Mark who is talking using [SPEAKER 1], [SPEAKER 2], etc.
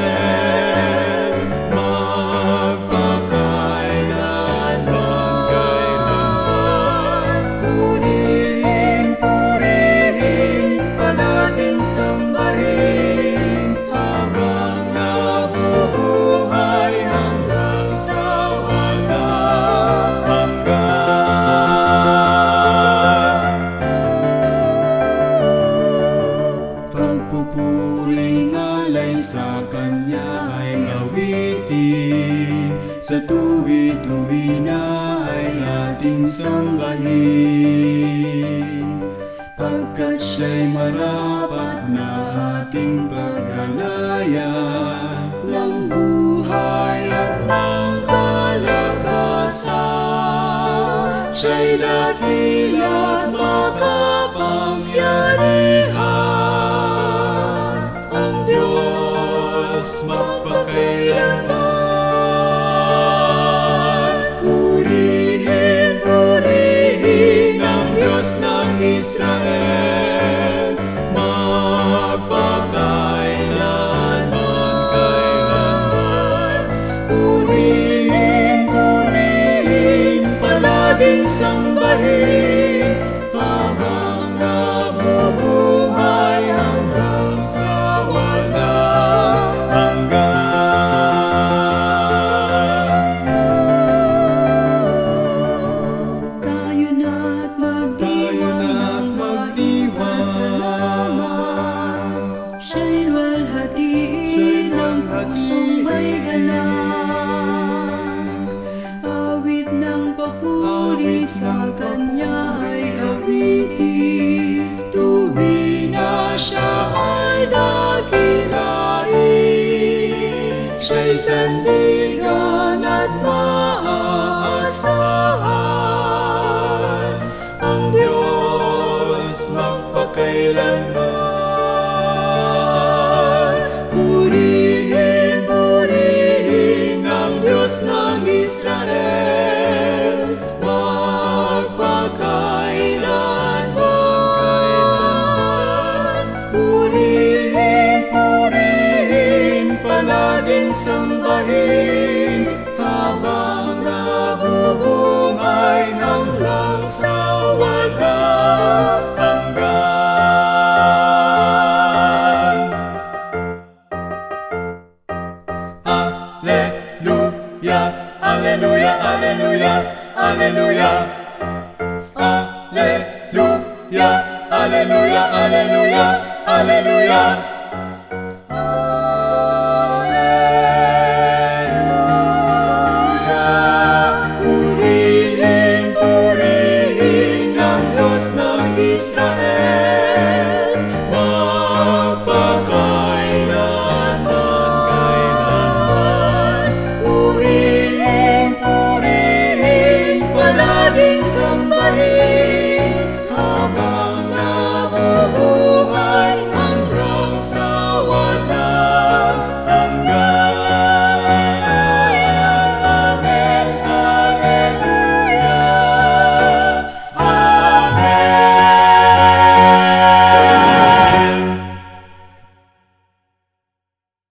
[SPEAKER 1] Israel, magpakailanman. Purihin, purihin, panating sambahin, habang nabubuhay hanggang sa walang hanggan. Pagpupuring alay sa Kanya ay awitin, sa tuwi-tuwi na ay ating sambahin. Pagkat siya'y marapat na ating pagkalaya ng buhay at ng kalakasan. Siya'y dakila't makapangyarihan, ang Diyos magpakailanman. Purihin, purihin ang Diyos ng Israel, magpakailanman, kailanman. Purihin, purihin, palaging sambahin, habang nabubuhay hanggang sa walang hanggan.
[SPEAKER 2] Tayo na't magdiwang salamat, siya'y luwalhatiin ang pusong may ganang. Awit ng papuri sa Kanya ay awitin,
[SPEAKER 1] Tuwi na siya ay dakilain, siya'y sandigan at maaasahan, ang Diyos magpakailanman. Purihin, purihin ang Diyos ng Israel, magpakailanman. Purihin, purihin, palaging sambahin, habang nabubuhay hanggang sa walang hanggan. Alleluia, alleluia, alleluia, alleluia. Alleluia, alleluia, alleluia, alleluia.